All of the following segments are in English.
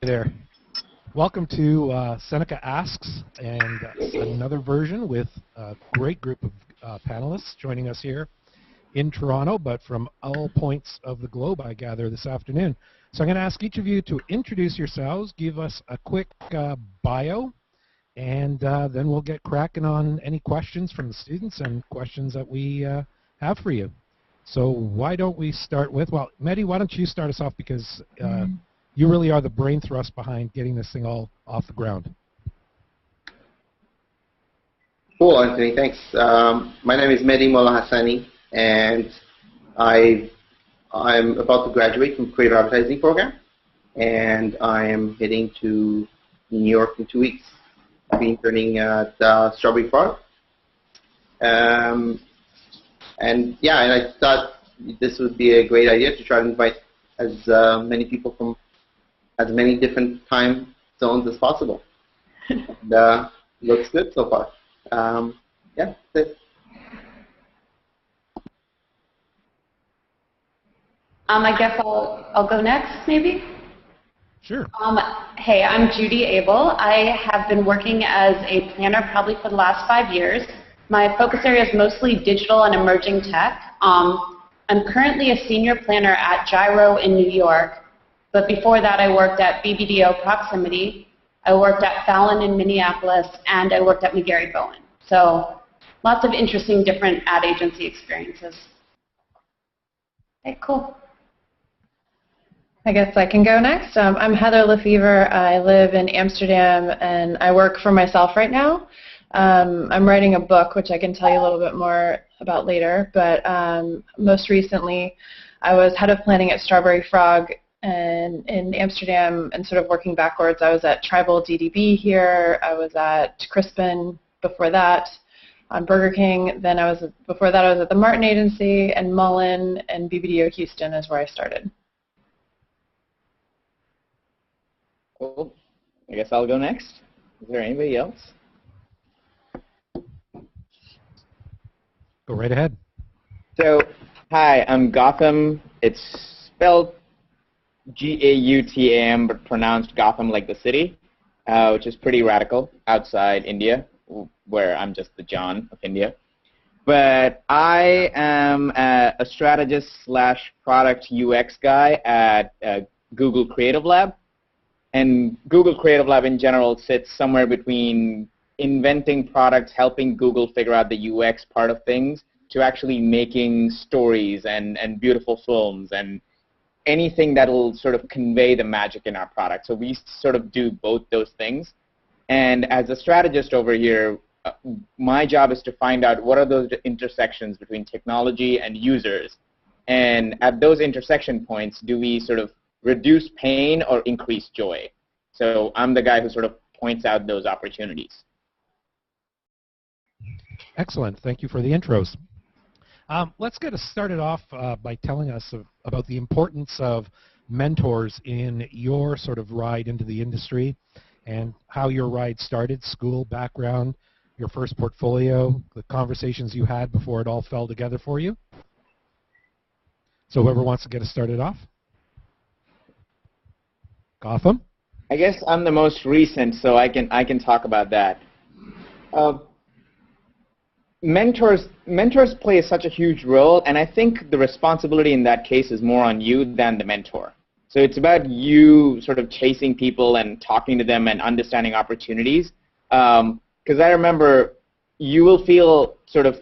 there. Welcome to Seneca Asks, and another version with a great group of panelists joining us here in Toronto, but from all points of the globe, I gather, this afternoon. So I'm going to ask each of you to introduce yourselves, give us a quick bio, and then we'll get cracking on any questions from the students and questions that we have for you. So why don't we start with, well, Mehdi, why don't you start us off, because you really are the brain thrust behind getting this thing all off the ground. Cool, Anthony, thanks. My name is Mehdi Molla Hassani, and I'm about to graduate from Creative Advertising program, and I am heading to New York in 2 weeks. I'll be interning at Strawberry Frog. And I thought this would be a great idea to try to invite as many people from as many different time zones as possible. And, looks good so far. Yeah, that's it. I guess I'll go next, maybe? Sure. Hey, I'm Judy, Abel. I have been working as a planner probably for the last 5 years. My focus area is mostly digital and emerging tech. I'm currently a senior planner at Gyro in New York, but before that I worked at BBDO Proximity, I worked at Fallon in Minneapolis, and I worked at McGarry Bowen. So lots of interesting different ad agency experiences. Okay, cool. I guess I can go next. I'm Heather LeFevre. I live in Amsterdam, and I work for myself right now. I'm writing a book, which I can tell you a little bit more about later, but most recently I was head of planning at Strawberry Frog in Amsterdam, and sort of working backwards. I was at Tribal DDB here. I was at Crispin before that, on Burger King. Then before that I was at the Martin Agency, and Mullen, and BBDO Houston is where I started. Cool. I guess I'll go next. Is there anybody else? Go right ahead. So, hi, I'm Gautam. It's spelled G-A-U-T-A-M, but pronounced Gotham like the city, which is pretty radical outside India, where I'm just the John of India. But I am a strategist / product UX guy at Google Creative Lab. And Google Creative Lab in general sits somewhere between inventing products, helping Google figure out the UX part of things, to actually making stories and beautiful films and anything that will sort of convey the magic in our product. So we sort of do both those things. And as a strategist over here, my job is to find out what are those intersections between technology and users. And at those intersection points, do we sort of reduce pain or increase joy? So I'm the guy who sort of points out those opportunities. Excellent. Thank you for the intros. Let's get us started off by telling us about the importance of mentors in your sort of ride into the industry, and how your ride started, school, background, your first portfolio, the conversations you had before it all fell together for you. So whoever wants to get us started off? Gautam? I guess I'm the most recent, so I can talk about that. Mentors play such a huge role, and I think the responsibility in that case is more on you than the mentor. So it's about you sort of chasing people and talking to them and understanding opportunities. Because I remember you will feel sort of,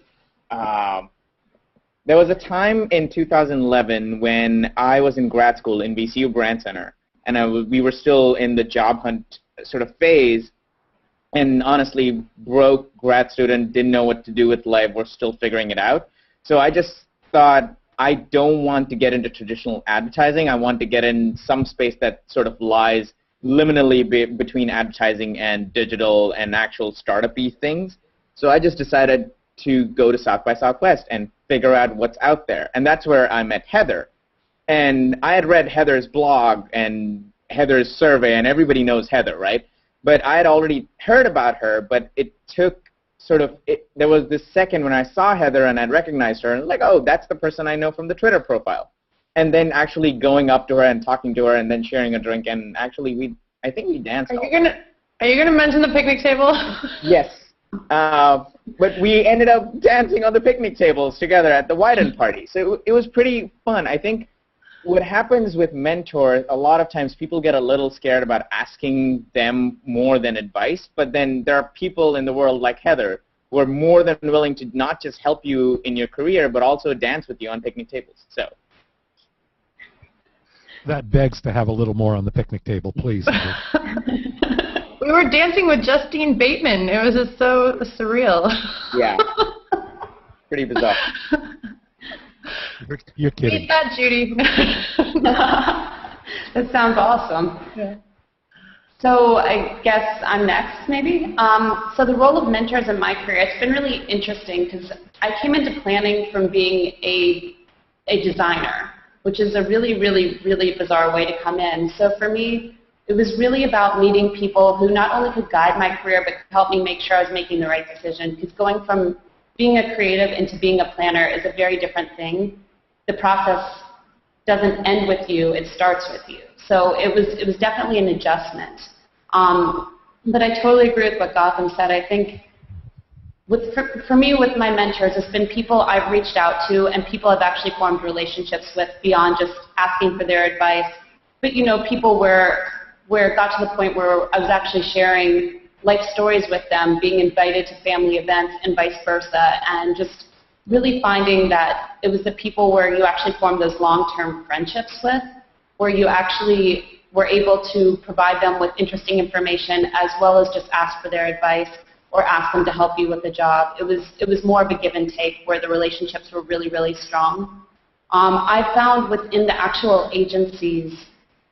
there was a time in 2011 when I was in grad school in VCU Brand Center, and we were still in the job hunt sort of phase, and honestly, broke grad student, didn't know what to do with life, we're still figuring it out. So I just thought, I don't want to get into traditional advertising. I want to get in some space that sort of lies liminally between advertising and digital and actual startup-y things. So I just decided to go to South by Southwest and figure out what's out there. And that's where I met Heather. And I had read Heather's blog and Heather's survey, and everybody knows Heather, right? But I had already heard about her, but it took sort of, there was this second when I saw Heather and I recognized her, and like, oh, that's the person I know from the Twitter profile. And then actually going up to her and talking to her and then sharing a drink, and actually I think we danced. Are you gonna mention the picnic table? Yes. But we ended up dancing on the picnic tables together at the Wieden party. So it was pretty fun. I think what happens with mentors, a lot of times people get a little scared about asking them more than advice, but then there are people in the world like Heather who are more than willing to not just help you in your career, but also dance with you on picnic tables. So that begs to have a little more on the picnic table, please. We were dancing with Justine Bateman. It was just so surreal. Yeah. Pretty bizarre. You're kidding. Beat that, Judy. That sounds awesome. Yeah. So I guess I'm next, maybe. So the role of mentors in my career, it's been really interesting because I came into planning from being a designer, which is a really, really, really bizarre way to come in. So for me, it was really about meeting people who not only could guide my career, but could help me make sure I was making the right decision. Because going from being a creative into being a planner is a very different thing. The process doesn't end with you, it starts with you. So it was definitely an adjustment. But I totally agree with what Gautam said. I think for me, with my mentors, it's been people I've reached out to and people I've actually formed relationships with beyond just asking for their advice. But, you know, people where it got to the point where I was actually sharing life stories with them, being invited to family events and vice versa, and just really finding that it was the people where you actually formed those long-term friendships with, where you actually were able to provide them with interesting information as well as just ask for their advice or ask them to help you with the job. It was more of a give and take where the relationships were really, really strong. I found within the actual agencies,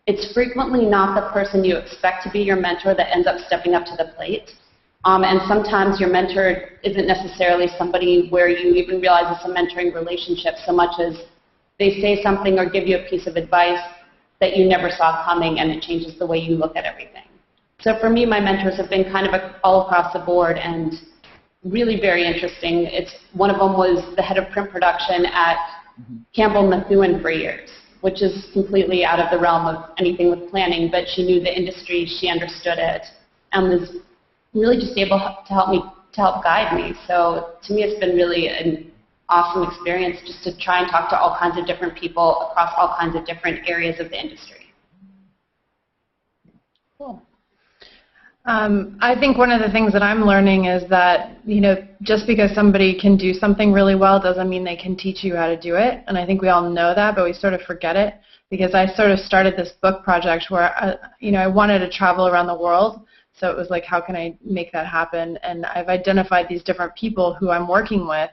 it's frequently not the person you expect to be your mentor that ends up stepping up to the plate. And sometimes your mentor isn't necessarily somebody where you even realize it's a mentoring relationship so much as they say something or give you a piece of advice that you never saw coming, and it changes the way you look at everything. So for me, my mentors have been kind of all across the board and really very interesting. One of them was the head of print production at Campbell Methuen for years, which is completely out of the realm of anything with planning, but she knew the industry, she understood it, and was really just able to help guide me. So to me, it's been really an awesome experience just to try and talk to all kinds of different people across all kinds of different areas of the industry. Cool. I think one of the things that I'm learning is that, you know, just because somebody can do something really well doesn't mean they can teach you how to do it. And I think we all know that, but we sort of forget it, because I sort of started this book project where, I wanted to travel around the world. So it was like, how can I make that happen? And I've identified these different people who I'm working with,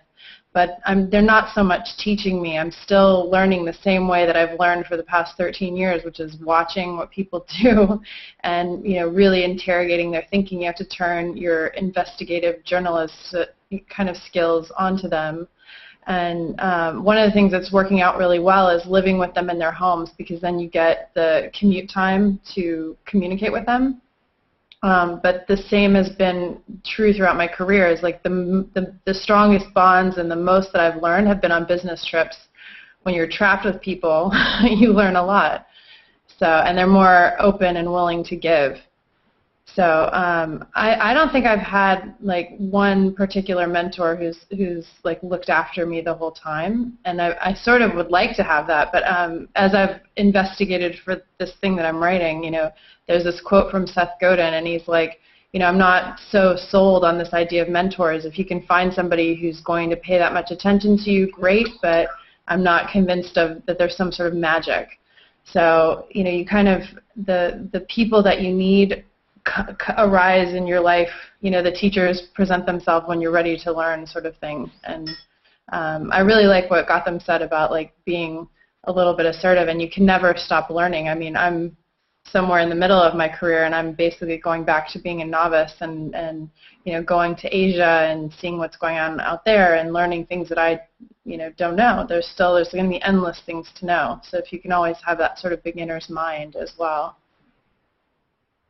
but they're not so much teaching me. I'm still learning the same way that I've learned for the past 13 years, which is watching what people do and, really interrogating their thinking. You have to turn your investigative journalist kind of skills onto them. And one of the things that's working out really well is living with them in their homes, because then you get the commute time to communicate with them. But the same has been true throughout my career. Is like the strongest bonds and the most that I've learned have been on business trips. When you're trapped with people, you learn a lot. So, and they're more open and willing to give. So I don't think I've had like one particular mentor who's like looked after me the whole time, and I sort of would like to have that. But as I've investigated for this thing that I'm writing, there's this quote from Seth Godin, and he's like, I'm not so sold on this idea of mentors. If you can find somebody who's going to pay that much attention to you, great, but I'm not convinced that there's some sort of magic. So, you kind of, the people that you need arise in your life, the teachers present themselves when you're ready to learn, sort of thing. And I really like what Gautam said about like being a little bit assertive, and you can never stop learning. I mean, I'm somewhere in the middle of my career, and I'm basically going back to being a novice and going to Asia and seeing what's going on out there and learning things that I don't know. There's going to be endless things to know. So if you can always have that sort of beginner's mind as well.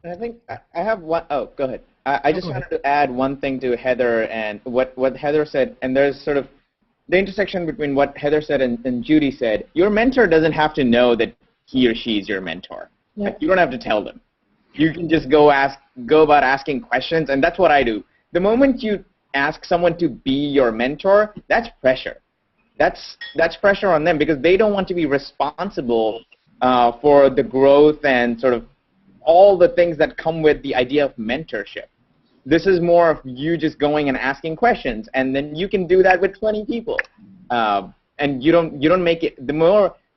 I think I have one. Oh, go ahead. I just wanted to add one thing to Heather and what Heather said, and there's sort of the intersection between what Heather said and Judy said. Your mentor doesn't have to know that he or she is your mentor. Yeah. Like, you don't have to tell them. You can just go about asking questions, and that's what I do. The moment you ask someone to be your mentor, that's pressure. That's pressure on them because they don't want to be responsible for the growth and sort of all the things that come with the idea of mentorship. This is more of you just going and asking questions, and then you can do that with 20 people, and you don't make it.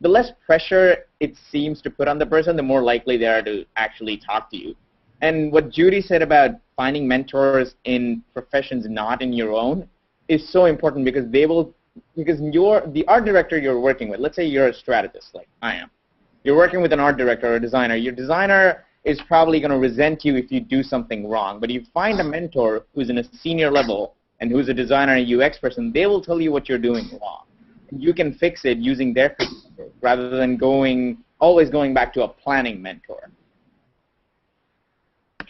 The less pressure it seems to put on the person, the more likely they are to actually talk to you. And what Judy said about finding mentors in professions not in your own is so important because the art director you're working with, let's say you're a strategist like I am. You're working with an art director or a designer. Your designer is probably going to resent you if you do something wrong. But if you find a mentor who's in a senior level and who's a designer and a UX person, they will tell you what you're doing wrong. You can fix it using their perspective rather than always going back to a planning mentor.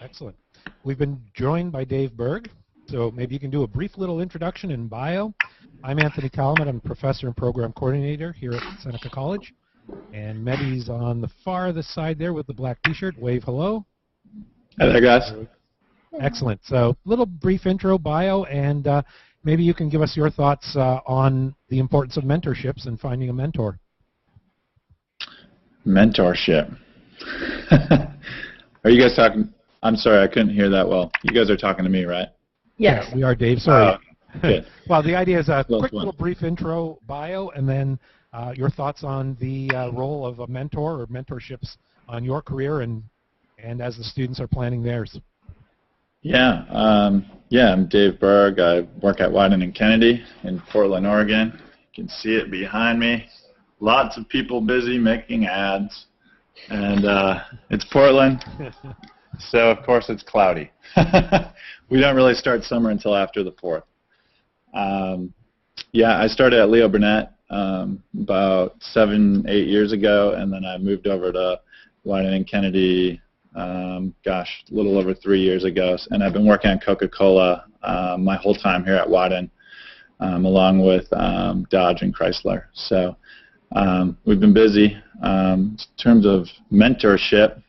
Excellent. We've been joined by Dave Burg, so maybe you can do a brief little introduction and bio. I'm Anthony Calumet. I'm a professor and program coordinator here at Seneca College. And Mehdi's on the farthest side there with the black T-shirt. Wave hello. Hi there, guys. Excellent. So little brief intro, bio, and maybe you can give us your thoughts on the importance of mentorships and finding a mentor. Mentorship. Are you guys talking? I'm sorry, I couldn't hear that well. You guys are talking to me, right? Yes. Yeah, we are, Dave. Sorry. Good. Well, the idea is a Close quick one. little brief intro, bio, and then your thoughts on the role of a mentor or mentorships on your career and as the students are planning theirs. Yeah, I'm Dave Burg. I work at Wieden and Kennedy in Portland, Oregon. You can see it behind me. Lots of people busy making ads, and it's Portland, so of course it's cloudy. We don't really start summer until after the 4th. I started at Leo Burnett about 7-8 years ago, and then I moved over to Wieden and Kennedy, a little over 3 years ago, and I've been working at Coca-Cola my whole time here at Wieden, along with Dodge and Chrysler. So we've been busy. In terms of mentorship,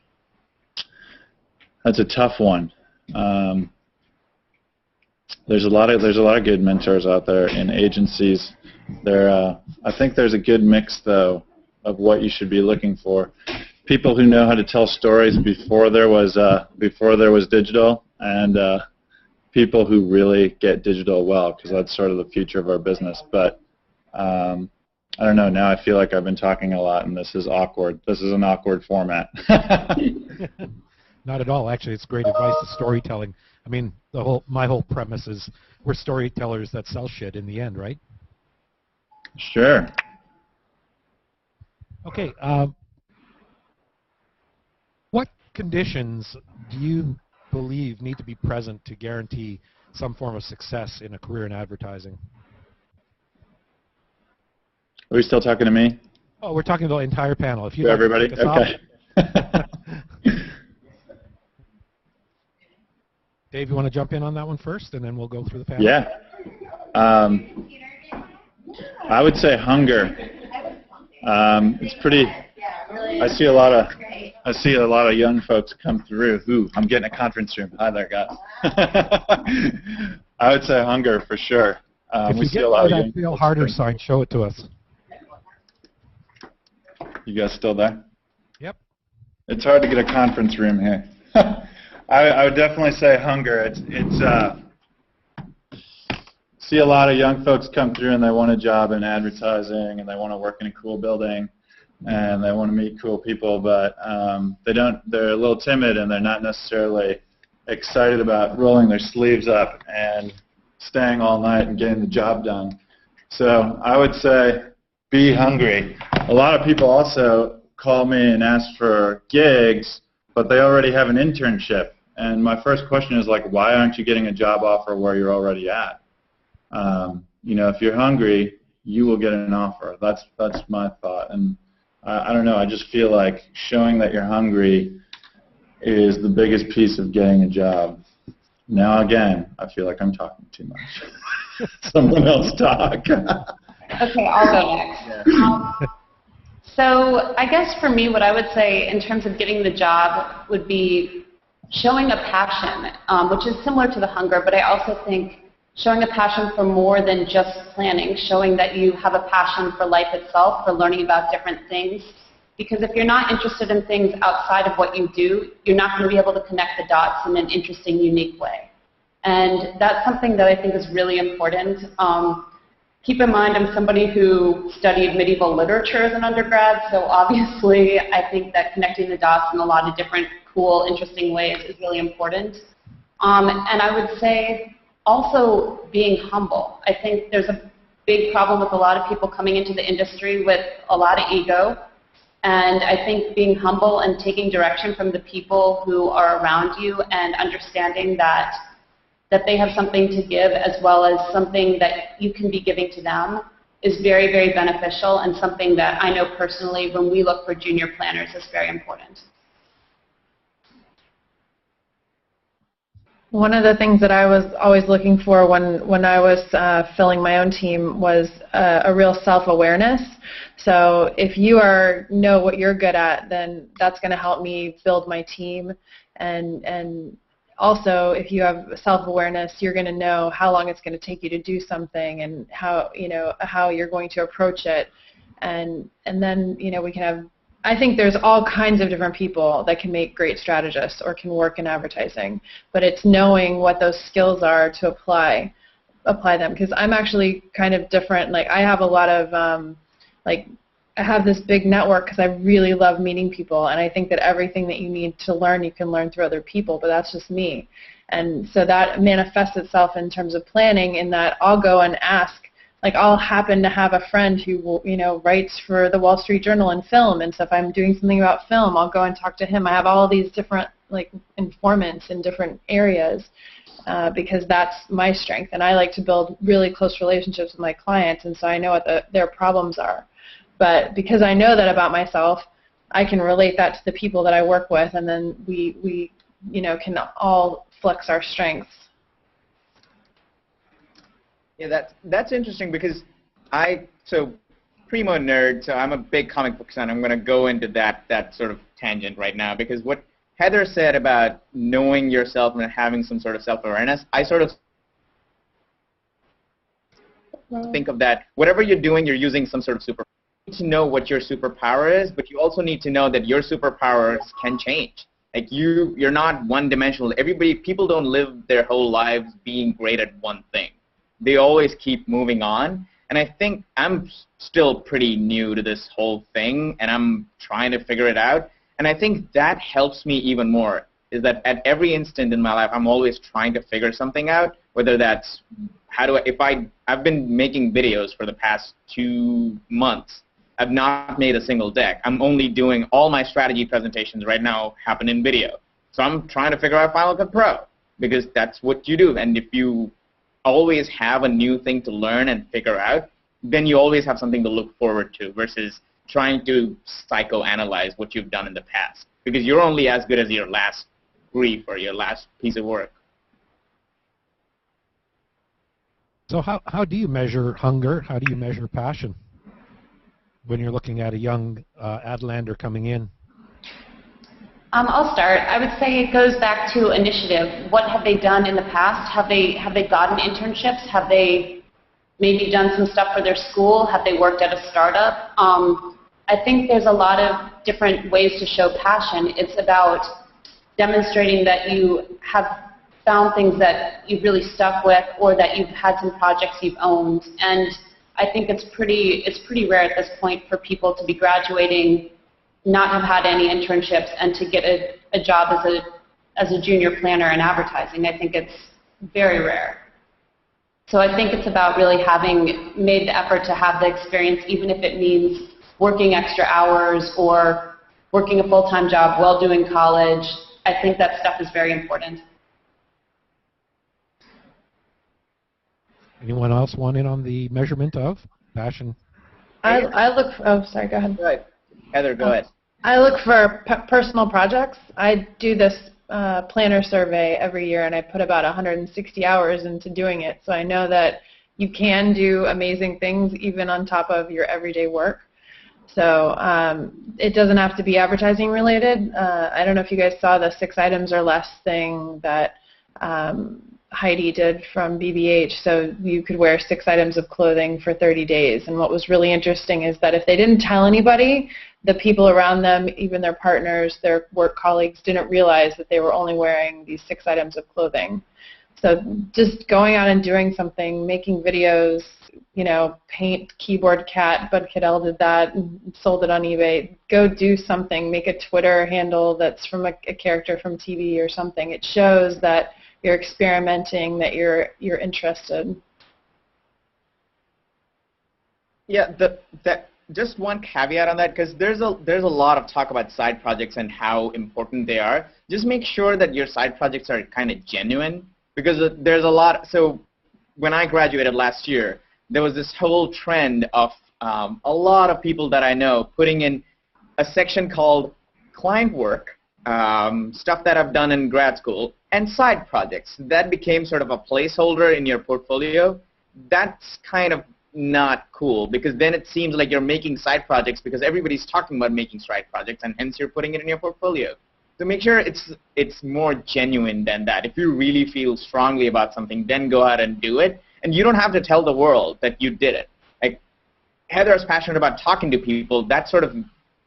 that's a tough one. There's a lot of good mentors out there in agencies. I think there's a good mix though of what you should be looking for. People who know how to tell stories before there was digital, and people who really get digital well, because that's sort of the future of our business. But I don't know. Now I feel like I've been talking a lot, and this is awkward. This is an awkward format. Not at all. Actually, it's great advice to storytelling. I mean, my whole premise is we're storytellers that sell shit in the end, right? Sure. Okay. What conditions do you believe need to be present to guarantee some form of success in a career in advertising? Are we still talking to me? Oh, we're talking about the entire panel. If you To everybody? Okay. Dave, you want to jump in on that one first, and then we'll go through the panel? Yeah. I would say hunger. It's pretty. I see a lot of young folks come through. Ooh, I'm getting a conference room. Hi there, guys. I would say hunger for sure. If we you see get a lot of that young feel folks harder bring- sign, show it to us. You guys still there? Yep. It's hard to get a conference room here. I would definitely say hunger. It's see a lot of young folks come through and they want a job in advertising and they want to work in a cool building and they want to meet cool people, but they're a little timid and they're not necessarily excited about rolling their sleeves up and staying all night and getting the job done. So I would say be hungry. A lot of people also call me and ask for gigs, but they already have an internship. And my first question is like, why aren't you getting a job offer where you're already at? If you're hungry, you will get an offer. That's my thought. And I don't know. I just feel like showing that you're hungry is the biggest piece of getting a job. Now again, I feel like I'm talking too much. Someone else talk. Okay, I'll go next. Yeah. So I guess for me, what I would say in terms of getting the job would be showing a passion, which is similar to the hunger, but I also think showing a passion for more than just planning, showing that you have a passion for life itself, for learning about different things. Because if you're not interested in things outside of what you do, you're not going to be able to connect the dots in an interesting, unique way. And that's something that I think is really important. Keep in mind, I'm somebody who studied medieval literature as an undergrad, so obviously I think that connecting the dots in a lot of different cool, interesting ways is really important. And I would say also being humble. I think there's a big problem with a lot of people coming into the industry with a lot of ego. And I think being humble and taking direction from the people who are around you and understanding that they have something to give as well as something that you can be giving to them is very, very beneficial and something that I know personally when we look for junior planners is very important. One of the things that I was always looking for when I was filling my own team was a real self-awareness. So if you know what you're good at, then that's going to help me build my team. And also, if you have self-awareness, you're going to know how long it's going to take you to do something and how you're going to approach it. And then we can have. I think there's all kinds of different people that can make great strategists or can work in advertising, but it's knowing what those skills are to apply them. Because I'm actually kind of different. Like I have a lot of I have this big network because I really love meeting people, and I think that everything that you need to learn, you can learn through other people, but that's just me. And so that manifests itself in terms of planning in that I'll go and ask. Like I'll happen to have a friend who writes for the Wall Street Journal and film, and so if I'm doing something about film, I'll go and talk to him. I have all these different informants in different areas because that's my strength, and I like to build really close relationships with my clients, and so I know what their problems are. But because I know that about myself, I can relate that to the people that I work with, and then we can all flex our strengths. Yeah, that's interesting because primo nerd, so I'm a big comic book fan. I'm going to go into that sort of tangent right now because what Heather said about knowing yourself and having some sort of self-awareness, I sort of think of that. Whatever you're doing, you're using some sort of superpower. You need to know what your superpower is, but you also need to know that your superpowers can change. Like you're not one-dimensional. People don't live their whole lives being great at one thing. They always keep moving on. And I think I'm still pretty new to this whole thing, and I'm trying to figure it out. And I think that helps me even more, is that at every instant in my life, I'm always trying to figure something out, whether that's I've been making videos for the past 2 months. I've not made a single deck. I'm only doing all my strategy presentations right now happen in video. So I'm trying to figure out Final Cut Pro, because that's what you do. And if you always have a new thing to learn and figure out, then you always have something to look forward to versus trying to psychoanalyze what you've done in the past, because you're only as good as your last brief or your last piece of work. So how do you measure hunger? How do you measure passion when you're looking at a young Adlander coming in? I'll start. I would say it goes back to initiative. What have they done in the past? Have they gotten internships? Have they maybe done some stuff for their school? Have they worked at a startup? I think there's a lot of different ways to show passion. It's about demonstrating that you have found things that you've really stuck with, or that you've had some projects you've owned. And I think it's pretty rare at this point for people to be graduating, not have had any internships, and to get a job as a junior planner in advertising. I think it's very rare. So I think it's about really having made the effort to have the experience, even if it means working extra hours or working a full-time job while doing college. I think that stuff is very important. Anyone else want in on the measurement of passion? I look. Oh, sorry. Go ahead. Right. Heather, go ahead. I look for personal projects. I do this planner survey every year, and I put about 160 hours into doing it. So I know that you can do amazing things even on top of your everyday work. So it doesn't have to be advertising related. I don't know if you guys saw the 6 items or less thing that Heidi did from BBH. So you could wear 6 items of clothing for 30 days. And what was really interesting is that if they didn't tell anybody, the people around them, even their partners, their work colleagues, didn't realize that they were only wearing these 6 items of clothing. So just going out and doing something, making videos, you know, paint keyboard cat, Bud Cadell did that and sold it on eBay. Go do something, make a Twitter handle that's from a character from TV or something. It shows that you're experimenting, that you're interested. Yeah, just one caveat on that, because there's a lot of talk about side projects and how important they are. Just make sure that your side projects are kind of genuine, because there's a lot. So when I graduated last year, there was this whole trend of a lot of people that I know putting in a section called client work, stuff that I've done in grad school, and side projects. That became sort of a placeholder in your portfolio. That's kind of not cool, because then it seems like you're making side projects because everybody's talking about making side projects, and hence you're putting it in your portfolio. So make sure it's more genuine than that. If you really feel strongly about something, then go out and do it. And you don't have to tell the world that you did it. Like, Heather is passionate about talking to people. That sort of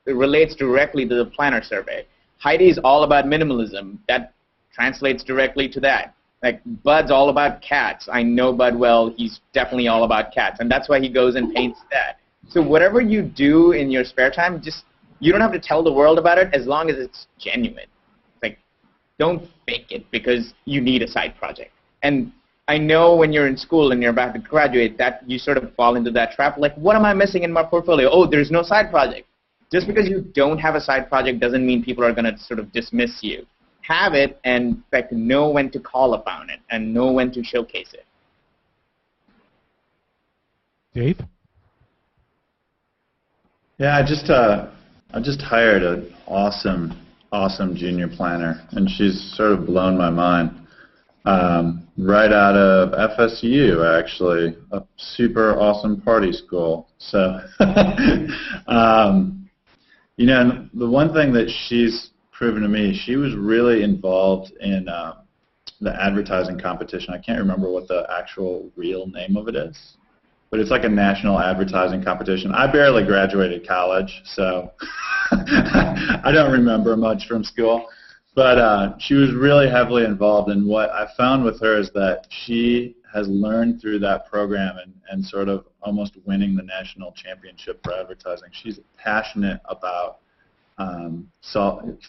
relates directly to the planner survey. Heidi is all about minimalism. That translates directly to that. Like, Bud's all about cats. I know Bud well. He's definitely all about cats. And that's why he goes and paints that. So whatever you do in your spare time, you don't have to tell the world about it as long as it's genuine. Like, don't fake it because you need a side project. And I know when you're in school and you're about to graduate that you sort of fall into that trap. Like, what am I missing in my portfolio? Oh, there's no side project. Just because you don't have a side project doesn't mean people are going to sort of dismiss you. Have it and know when to call upon it and know when to showcase it. Dave? Yeah, I just hired an awesome junior planner, and she's sort of blown my mind. Right out of FSU, actually, a super awesome party school. So, you know, the one thing that she's proven to me, she was really involved in the advertising competition. I can't remember what the actual real name of it is, but it's like a national advertising competition. I barely graduated college, so I don't remember much from school. But she was really heavily involved, and what I found with her is that she has learned through that program and sort of almost winning the national championship for advertising. She's passionate about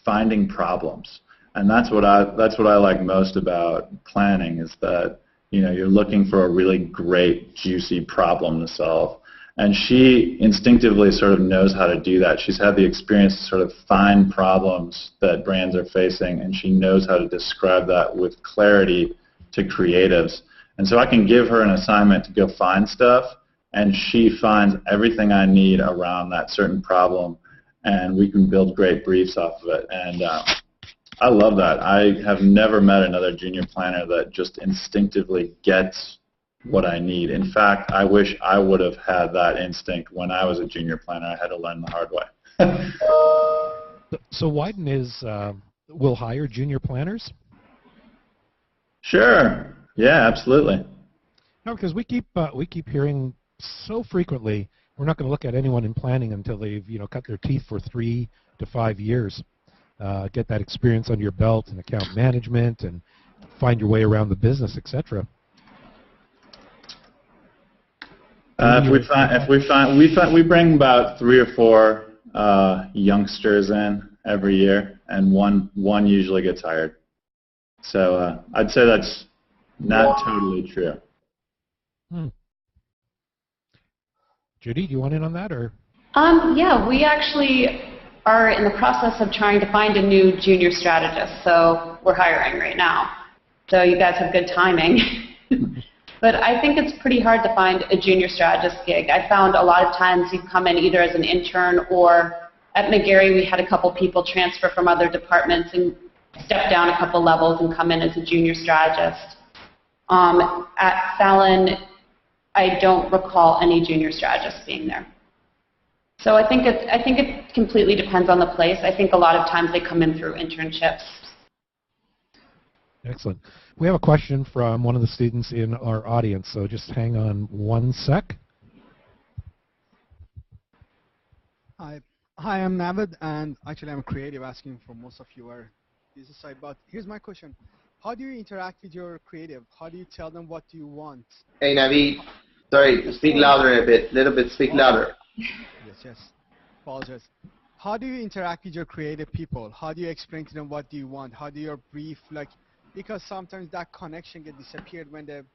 finding problems, and that's what I like most about planning, is that, you know, you're looking for a really great, juicy problem to solve. And she instinctively sort of knows how to do that. She's had the experience to sort of find problems that brands are facing, and she knows how to describe that with clarity to creatives. And so I can give her an assignment to go find stuff, and she finds everything I need around that certain problem, and we can build great briefs off of it. And I love that. I have never met another junior planner that just instinctively gets what I need. In fact, I wish I would have had that instinct when I was a junior planner. I had to learn the hard way. So Wieden will hire junior planners? Sure. Yeah, absolutely. No, because we keep hearing so frequently, we're not going to look at anyone in planning until they've, you know, cut their teeth for 3 to 5 years. Get that experience under your belt in account management and find your way around the business, etc. We bring about 3 or 4 youngsters in every year, and one usually gets hired. So I'd say that's not totally true. Judy, do you want in on that, or? Yeah, we actually are in the process of trying to find a new junior strategist, so we're hiring right now. So you guys have good timing. But I think it's pretty hard to find a junior strategist gig. I found a lot of times you come in either as an intern, or at McGarry we had a couple people transfer from other departments and step down a couple levels and come in as a junior strategist. At Fallon, I don't recall any junior strategists being there. So I think it completely depends on the place. I think a lot of times they come in through internships. Excellent. We have a question from one of the students in our audience, so just hang on one sec. Hi, I'm Navid, and actually I'm creative, asking for most of your business side. But here's my question: how do you interact with your creative? How do you tell them what you want? Hey, Navi. Sorry, speak louder a bit. Little bit. Speak louder. Yes. Apologize. How do you interact with your creative people? How do you explain to them what do you want? How do you brief, like, because sometimes that connection gets disappeared when the,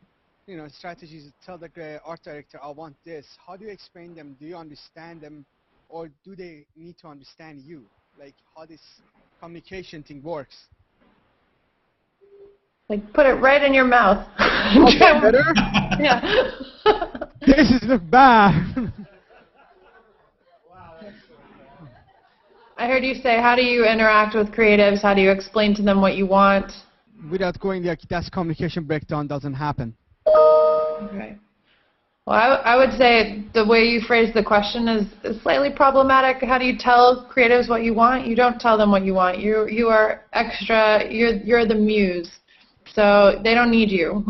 strategies tell the art director, I want this. How do you explain them? Do you understand them, or do they need to understand you? Like, how this communication thing works? Like, put it right in your mouth. Okay, better? Yeah. This is look bad. I heard you say, how do you interact with creatives? How do you explain to them what you want? Without going there, that communication breakdown doesn't happen. Okay. Well, I would say the way you phrase the question is slightly problematic. How do you tell creatives what you want? You don't tell them what you want. You are extra. You're the muse, so they don't need you.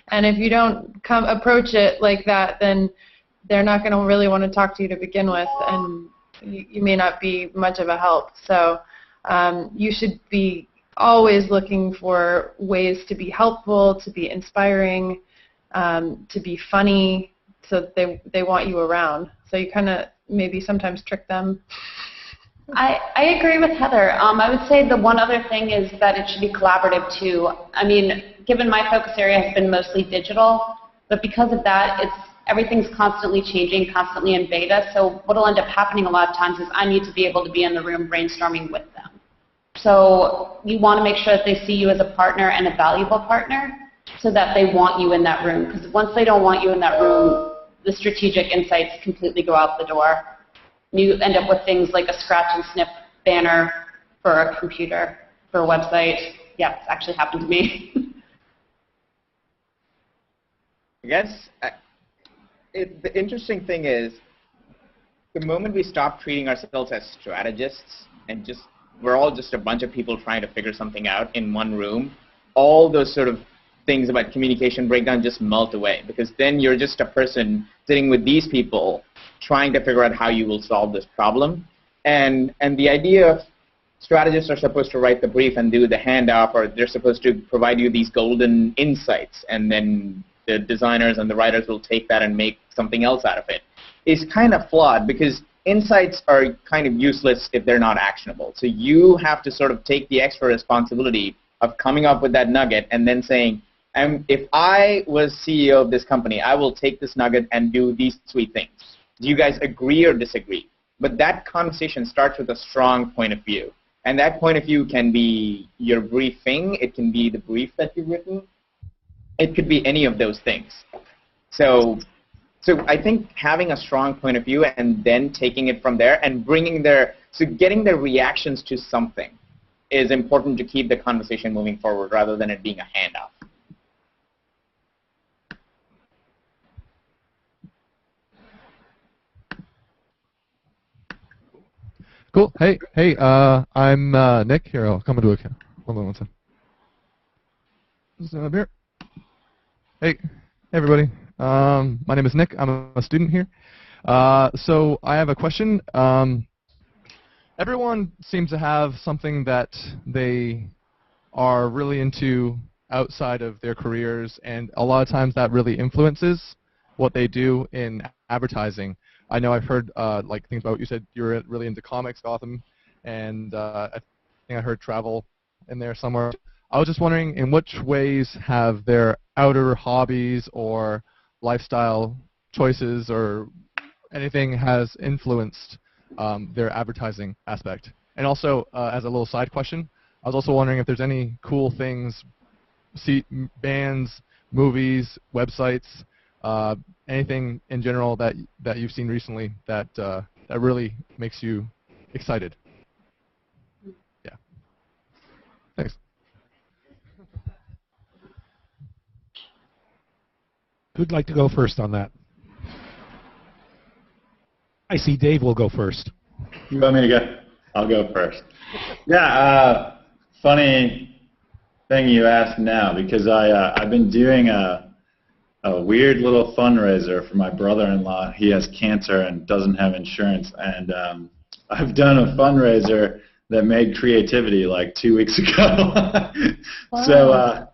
And if you don't approach it like that, then they're not going to really want to talk to you to begin with, and you may not be much of a help. So you should be always looking for ways to be helpful, to be inspiring, to be funny, so they want you around. So you kind of maybe sometimes trick them. I agree with Heather. I would say the one other thing is that it should be collaborative too. I mean, given my focus area has been mostly digital, but because of that, everything's constantly changing, constantly in beta. So what will end up happening a lot of times is I need to be able to be in the room brainstorming with them. So you want to make sure that they see you as a partner and a valuable partner, so that they want you in that room. Because once they don't want you in that room, the strategic insights completely go out the door. You end up with things like a scratch and sniff banner for a computer, for a website. Yeah, it's actually happened to me. I guess the interesting thing is, the moment we stop treating ourselves as strategists and we're all just a bunch of people trying to figure something out in one room, all those sort of things about communication breakdown just melt away, because then you're just a person sitting with these people trying to figure out how you will solve this problem. And the idea of strategists are supposed to write the brief and do the handoff, or they're supposed to provide you these golden insights, and then the designers and the writers will take that and make something else out of it, is kind of flawed, because insights are kind of useless if they're not actionable. So you have to sort of take the extra responsibility of coming up with that nugget and then saying, if I was CEO of this company, I will take this nugget and do these 3 things. Do you guys agree or disagree? But that conversation starts with a strong point of view. And that point of view can be your briefing. It can be the brief that you've written. It could be any of those things. So I think having a strong point of view and then taking it from there and getting their reactions to something is important to keep the conversation moving forward, rather than it being a handoff. Cool. Hey, I'm Nick. Here, I'll come into a camera. Hold on one second. Just up here. Hey, everybody. My name is Nick. I'm a student here. So I have a question. Everyone seems to have something that they are really into outside of their careers, and a lot of times that really influences what they do in advertising. I know I've heard like things about, you said you're really into comics, Gautam, and I think I heard travel in there somewhere. I was just wondering, in which ways have their outer hobbies or lifestyle choices or anything has influenced their advertising aspect? And also, as a little side question, I was also wondering if there's any cool things, bands, movies, websites, anything in general that you've seen recently that that really makes you excited. Yeah. Thanks. Who'd like to go first on that? I see Dave will go first. You want me to go? I'll go first. Yeah, funny thing you asked now, because I've been doing a weird little fundraiser for my brother-in-law. He has cancer and doesn't have insurance, and I've done a fundraiser that made creativity like 2 weeks ago. Wow. So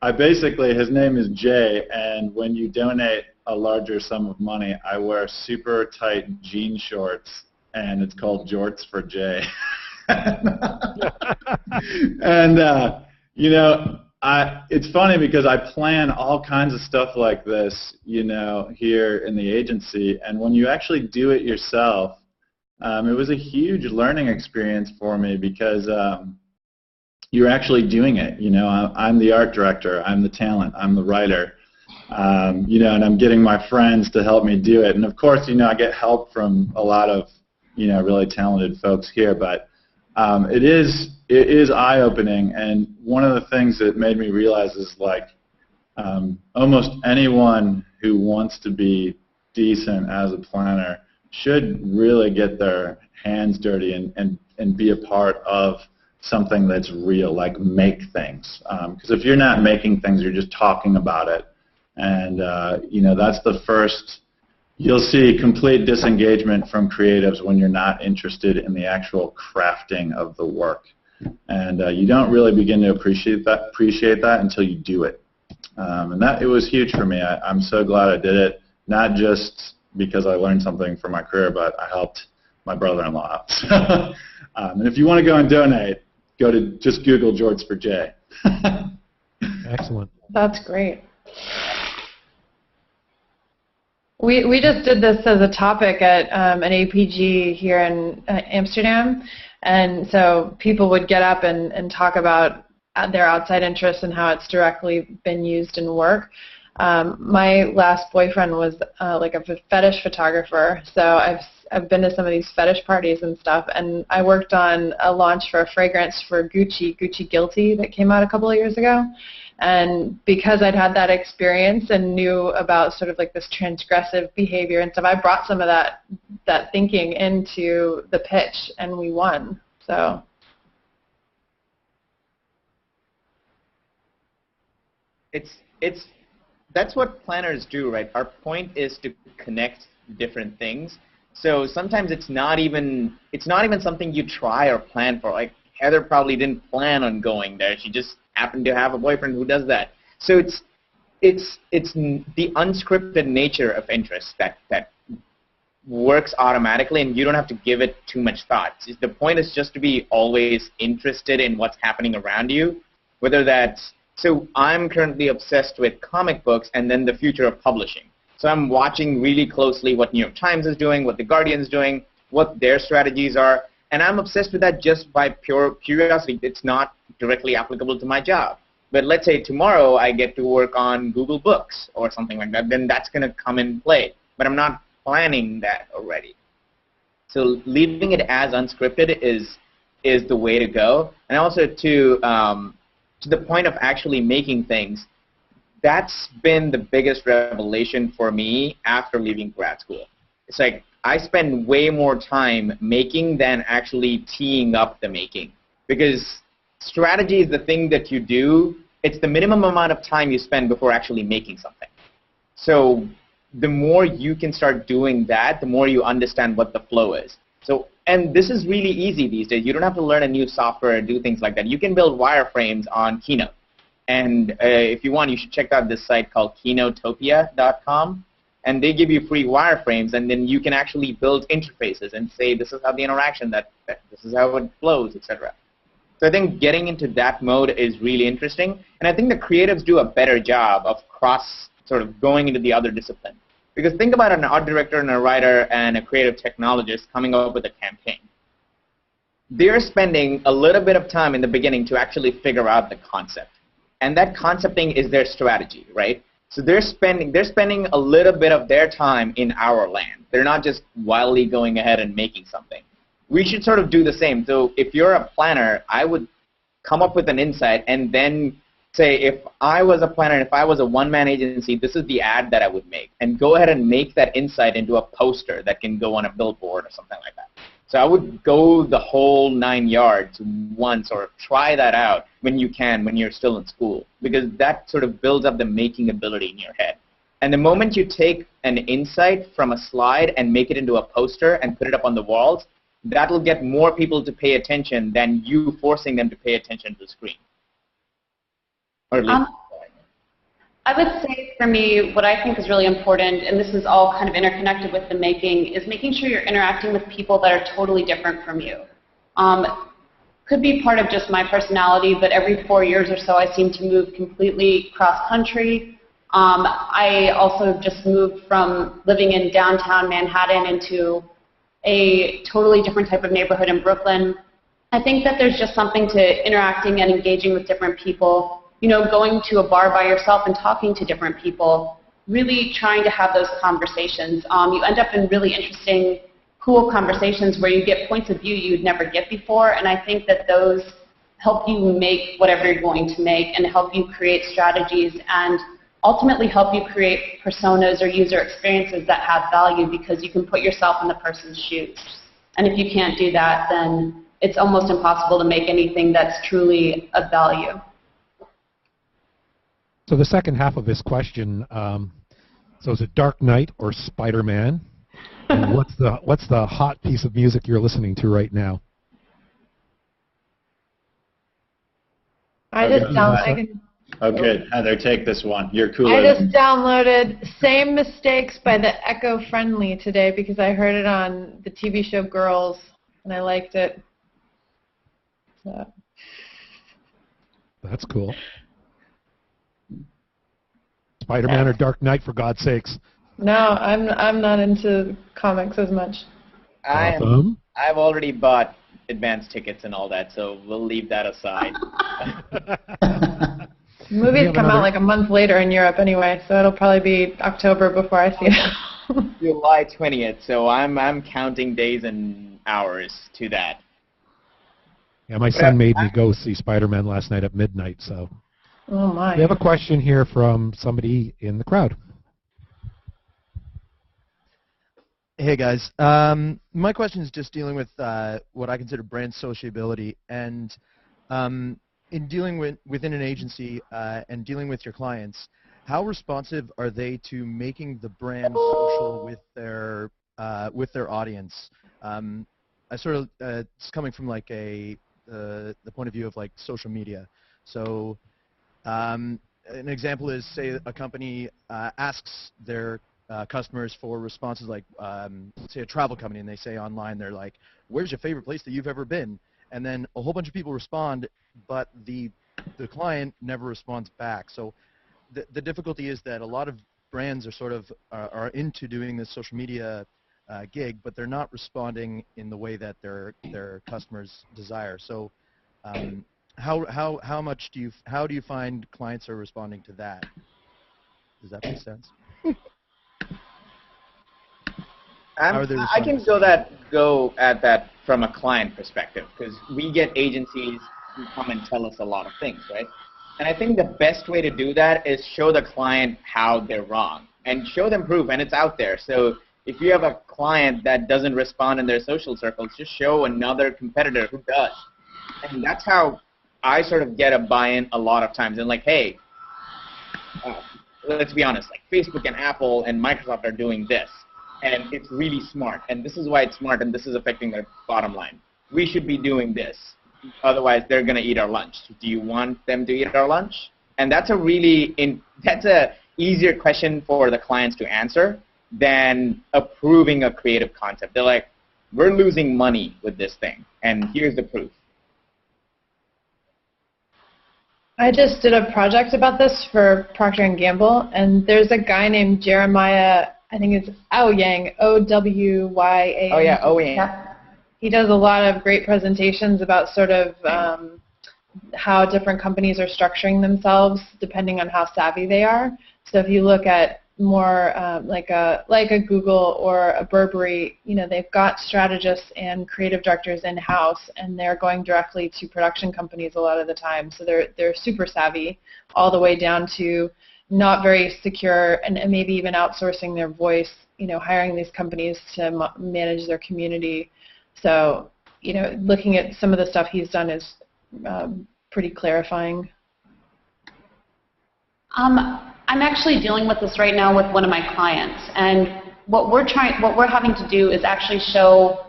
I basically, his name is Jay, and when you donate a larger sum of money, I wear super tight jean shorts, and it's called Jorts for Jay. And you know, it's funny because I plan all kinds of stuff like this, you know, here in the agency, and when you actually do it yourself, it was a huge learning experience for me because you're actually doing it. You know, I'm the art director, I'm the talent, I'm the writer, you know, and I'm getting my friends to help me do it. And of course, you know, I get help from a lot of, you know, really talented folks here, but it is eye-opening. And one of the things that made me realize is, like, almost anyone who wants to be decent as a planner should really get their hands dirty and be a part of something that's real, like make things. Because if you're not making things, you're just talking about it. And you know, that's the first. You'll see complete disengagement from creatives when you're not interested in the actual crafting of the work. And you don't really begin to appreciate that until you do it. And it was huge for me. I'm so glad I did it, not just because I learned something from my career, but I helped my brother-in-law out. And if you want to go and donate, go to just Google Jorts for Jay. Excellent. That's great. We just did this as a topic at an APG here in Amsterdam, and so people would get up and talk about their outside interests and how it's directly been used in work. My last boyfriend was like a fetish photographer, so I've been to some of these fetish parties and stuff, and I worked on a launch for a fragrance for Gucci Guilty, that came out a couple of years ago. And because I'd had that experience and knew about sort of like this transgressive behavior and stuff, I brought some of that thinking into the pitch, and we won. So. That's what planners do, right? Our point is to connect different things. So sometimes it's not even something you try or plan for. Like Heather probably didn't plan on going there. She just happened to have a boyfriend who does that. So it's the unscripted nature of interest that works automatically, and you don't have to give it too much thought. The point is just to be always interested in what's happening around you, whether that's. So I'm currently obsessed with comic books and then the future of publishing. So I'm watching really closely what New York Times is doing, what The Guardian's doing, what their strategies are, and I'm obsessed with that just by pure curiosity. It's not directly applicable to my job. But let's say tomorrow I get to work on Google Books or something like that, then that's going to come in play. But I'm not planning that already. So leaving it as unscripted is the way to go. And also to the point of actually making things, that's been the biggest revelation for me after leaving grad school. It's like I spend way more time making than actually teeing up the making. Because strategy is the thing that you do. It's the minimum amount of time you spend before actually making something. So the more you can start doing that, the more you understand what the flow is. So, and this is really easy these days. You don't have to learn a new software or do things like that. You can build wireframes on Keynote. And if you want, you should check out this site called Keynotopia.com. And they give you free wireframes, and then you can actually build interfaces and say, this is how the interaction, this is how it flows, etc. So I think getting into that mode is really interesting. And I think the creatives do a better job of sort of going into the other discipline. Because think about an art director and a writer and a creative technologist coming up with a campaign. They're spending a little bit of time in the beginning to actually figure out the concept. And that concepting is their strategy, right? So they're spending a little bit of their time in our land. They're not just wildly going ahead and making something. We should sort of do the same. So if you're a planner, I would come up with an insight and then say, if I was a planner, if I was a one-man agency, this is the ad that I would make, and go ahead and make that insight into a poster that can go on a billboard or something like that. So I would go the whole 9 yards once, or try that out when you can, when you're still in school, because that sort of builds up the making ability in your head. And the moment you take an insight from a slide and make it into a poster and put it up on the walls, that will get more people to pay attention than you forcing them to pay attention to the screen. Or at least I would say for me, what I think is really important, and this is all kind of interconnected with the making, is making sure you're interacting with people that are totally different from you. Could be part of just my personality, but every 4 years or so I seem to move completely cross-country. I also just moved from living in downtown Manhattan into a totally different type of neighborhood in Brooklyn. I think that there's just something to interacting and engaging with different people. You know, going to a bar by yourself and talking to different people, really trying to have those conversations. You end up in really interesting, cool conversations where you get points of view you'd never get before, and I think that those help you make whatever you're going to make and help you create strategies and ultimately help you create personas or user experiences that have value, because you can put yourself in the person's shoes. And if you can't do that, then it's almost impossible to make anything that's truly of value. So the second half of this question, so is it Dark Knight or Spider-Man? And what's the hot piece of music you're listening to right now? I just downloaded. Okay, Heather, take this one. You're cooler. I just downloaded Same Mistakes by the Echo Friendly today because I heard it on the TV show Girls and I liked it. So. That's cool. Spider-Man or Dark Knight, for God's sakes? No, I'm not into comics as much. I've already bought advance tickets and all that, so we'll leave that aside. Movies come out like a month later in Europe anyway, so it'll probably be October before I see it. July 20th, so I'm counting days and hours to that. Yeah, my son made me go see Spider-Man last night at midnight, so. Oh my. We have a question here from somebody in the crowd. Hey guys, my question is just dealing with what I consider brand sociability, and in dealing within an agency and dealing with your clients, how responsive are they to making the brand social with their audience? I sort of it's coming from like the point of view of like social media. So an example is, say a company asks their customers for responses like, say a travel company, and they say online, they're like, where's your favorite place that you've ever been? And then a whole bunch of people respond, but the client never responds back. So the difficulty is that a lot of brands are sort of are into doing this social media gig, but they're not responding in the way that their customers desire. So how do you find clients are responding to that? Does that make sense? I can go at that from a client perspective, because we get agencies who come and tell us a lot of things, right? And I think the best way to do that is show the client how they're wrong and show them proof, and it's out there. So if you have a client that doesn't respond in their social circles, just show another competitor who does. And that's how I sort of get a buy-in a lot of times. And like, hey, let's be honest, like Facebook and Apple and Microsoft are doing this, and it's really smart, and this is why it's smart, and this is affecting their bottom line. We should be doing this. Otherwise, they're going to eat our lunch. Do you want them to eat our lunch? And that's that's a easier question for the clients to answer than approving a creative concept. They're like, we're losing money with this thing, and here's the proof. I just did a project about this for Procter & Gamble, and there's a guy named Jeremiah, I think it's Owyang, O-W-Y-A-N. Oh, yeah, Owyang. He does a lot of great presentations about sort of how different companies are structuring themselves depending on how savvy they are. So if you look at more like a Google or a Burberry, they've got strategists and creative directors in-house, and they're going directly to production companies a lot of the time. So they're super savvy, all the way down to not very secure and maybe even outsourcing their voice, hiring these companies to manage their community. So, looking at some of the stuff he's done is pretty clarifying. I'm actually dealing with this right now with one of my clients, and what we're having to do is actually show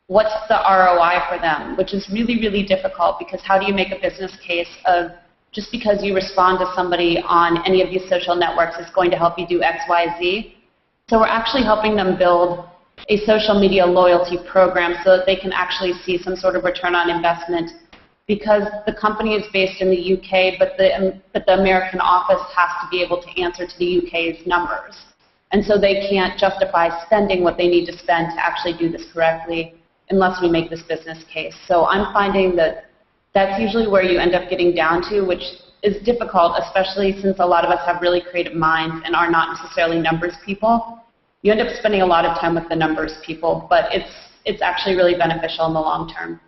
what's the ROI for them, which is really, really difficult, because how do you make a business case of just because you respond to somebody on any of these social networks is going to help you do X, Y, Z? So we're actually helping them build a social media loyalty program so that they can actually see some sort of return on investment, because the company is based in the UK, but the American office has to be able to answer to the UK's numbers. And so they can't justify spending what they need to spend to actually do this correctly unless we make this business case. So I'm finding that that's usually where you end up getting down to, which is difficult, especially since a lot of us have really creative minds and are not necessarily numbers people. You end up spending a lot of time with the numbers people, but it's actually really beneficial in the long term.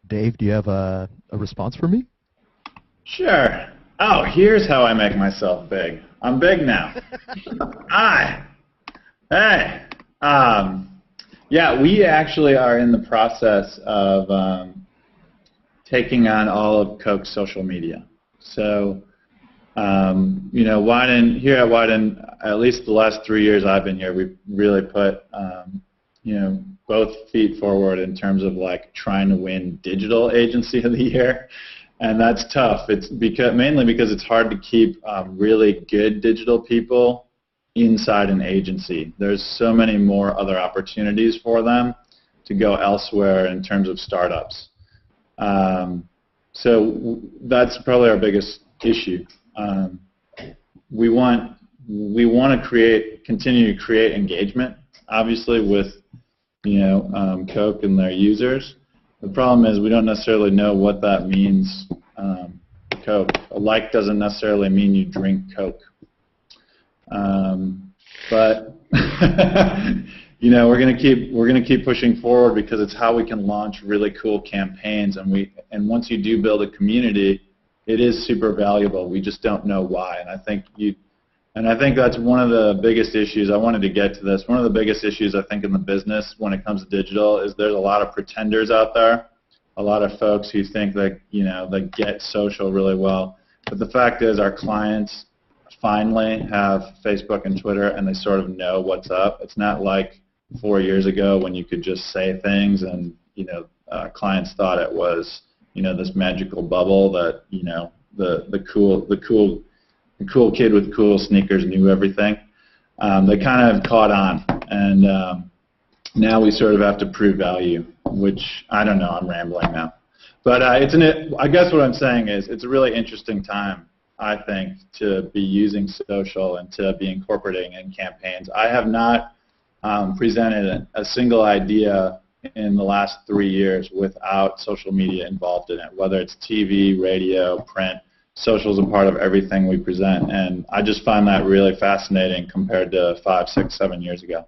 Dave, do you have a response for me? Sure. Oh, here's how I make myself big. I'm big now. Hi. Hey. Yeah, we actually are in the process of taking on all of Coke's social media. So, Wieden, here at Wieden, at least the last 3 years I've been here, we've really put, both feet forward in terms of like trying to win Digital Agency of the Year, and that's tough. It's mainly because it's hard to keep really good digital people inside an agency. There's so many more other opportunities for them to go elsewhere in terms of startups. So that's probably our biggest issue. We want to continue to create engagement, obviously, with Coke and their users. The problem is we don't necessarily know what that means. Coke. A like doesn't necessarily mean you drink Coke. But we're gonna keep pushing forward, because it's how we can launch really cool campaigns, and once you do build a community, it is super valuable. We just don't know why, and I think that's one of the biggest issues. I wanted to get to this. One of the biggest issues I think in the business when it comes to digital is there's a lot of pretenders out there, a lot of folks who think that they get social really well, but the fact is our clients finally have Facebook and Twitter, and they sort of know what's up. It's not like 4 years ago when you could just say things and clients thought it was this magical bubble that the cool kid with cool sneakers knew everything. They kind of caught on, and now we sort of have to prove value, which I don't know. I'm rambling now, but I guess what I'm saying is it's a really interesting time, I think, to be using social and to be incorporating in campaigns. I have not presented a single idea in the last 3 years without social media involved in it, whether it's TV, radio, print. Social is a part of everything we present, and I just find that really fascinating compared to 5, 6, 7 years ago.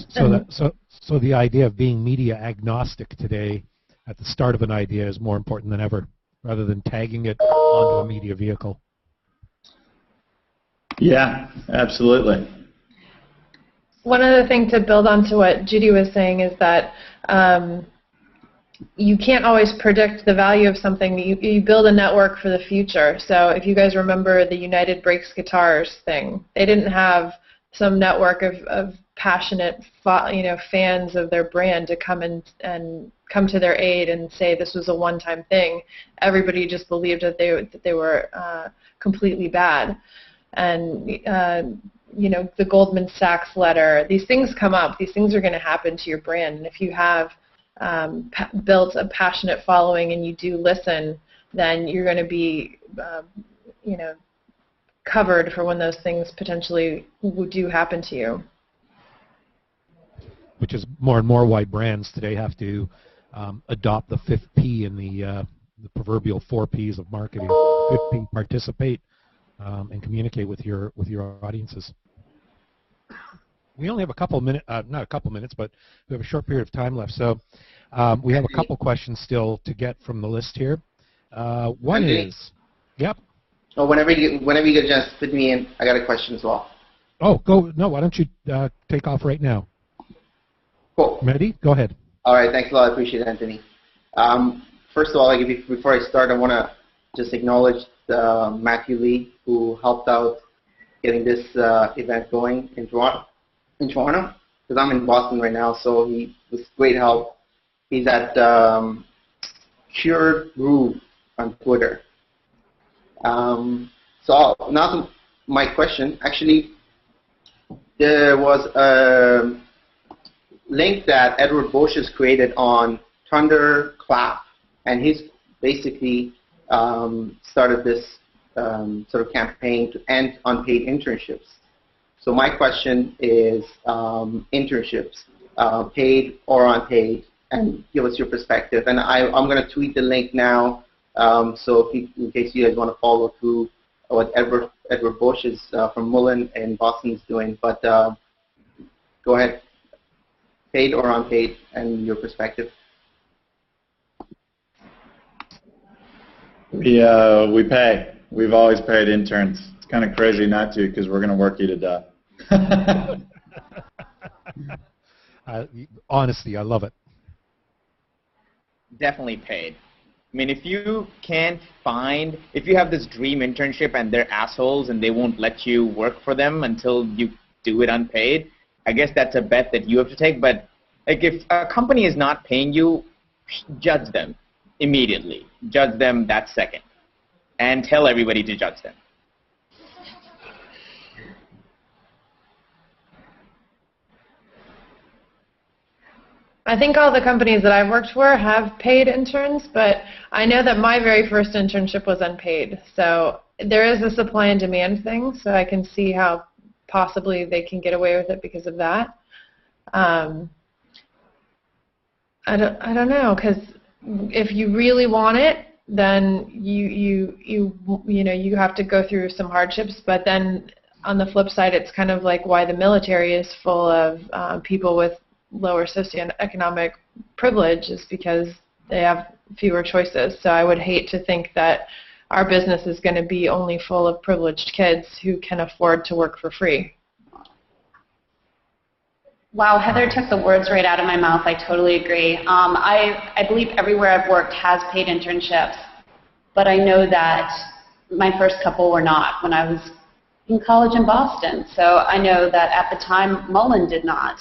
So the idea of being media agnostic today at the start of an idea is more important than ever, rather than tagging it onto a media vehicle. Yeah, absolutely. One other thing to build on to what Judy was saying is that you can't always predict the value of something. You build a network for the future. So if you guys remember the United Breaks Guitars thing, they didn't have some network of passionate fans of their brand to come and come to their aid and say this was a one-time thing. Everybody just believed that they were completely bad. And the Goldman Sachs letter, these things come up. These things are going to happen to your brand. And if you have built a passionate following and you do listen, then you're going to be, covered for when those things potentially do happen to you. Which is more and more why brands today have to adopt the fifth P in the proverbial 4 Ps of marketing. Fifth P, participate and communicate with your audiences. We only have a couple minutes, not a couple minutes, but we have a short period of time left. So we have a couple questions still to get from the list here. One is, yep. Oh, whenever you get a chance, fit me in. I got a question as well. Oh, go. No, why don't you take off right now? Cool. Ready? Go ahead. All right. Thanks a lot. I appreciate it, Anthony. First of all, before I start, I want to just acknowledge Matthew Lee, who helped out getting this event going in Toronto, because I'm in Boston right now, so he was great help. He's at Cure Groove on Twitter. So now to my question. Actually, there was a link that Edward Bosch has created on Thunderclap, and he's basically started this sort of campaign to end unpaid internships. So my question is internships, paid or unpaid, and give us your perspective. And I'm going to tweet the link now, so in case you guys want to follow through what Edward Bosch is from Mullen in Boston is doing. But go ahead, paid or unpaid, and your perspective. We pay. We've always paid interns. It's kind of crazy not to, because we're going to work you to death. Honesty, I love it. Definitely paid. I mean, if you have this dream internship and they're assholes and they won't let you work for them until you do it unpaid, I guess that's a bet that you have to take. But like, if a company is not paying you, judge them immediately. Judge them that second. And tell everybody to judge them. I think all the companies that I've worked for have paid interns, but I know that my very first internship was unpaid. So there is a supply and demand thing, so I can see how possibly they can get away with it because of that. I don't know, because if you really want it, then you have to go through some hardships. But then on the flip side, it's kind of like why the military is full of people with lower socioeconomic privilege, is because they have fewer choices. So I would hate to think that our business is going to be only full of privileged kids who can afford to work for free. Wow, Heather took the words right out of my mouth. I totally agree. I believe everywhere I've worked has paid internships, but I know that my first couple were not when I was in college in Boston. So I know that at the time Mullen did not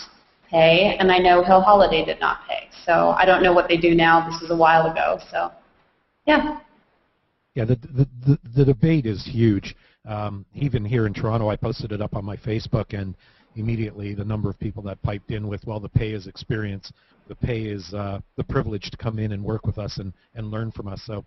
pay, and I know Hill Holiday did not pay. So I don't know what they do now. This was a while ago. So, yeah. Yeah, the debate is huge. Even here in Toronto, I posted it up on my Facebook, and immediately the number of people that piped in with, well, the pay is experience. The pay is the privilege to come in and work with us and learn from us. So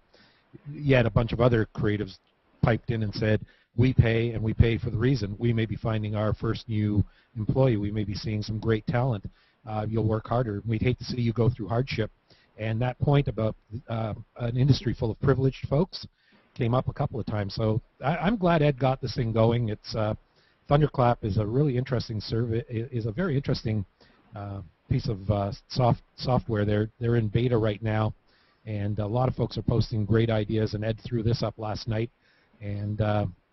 yet a bunch of other creatives piped in and said, we pay, and we pay for the reason. We may be finding our first new employee. We may be seeing some great talent. You'll work harder. We'd hate to see you go through hardship. And that point about an industry full of privileged folks came up a couple of times. So I'm glad Ed got this thing going. It's Thunderclap is a really interesting survey. Is a very interesting piece of software. They're in beta right now, and a lot of folks are posting great ideas. And Ed threw this up last night, and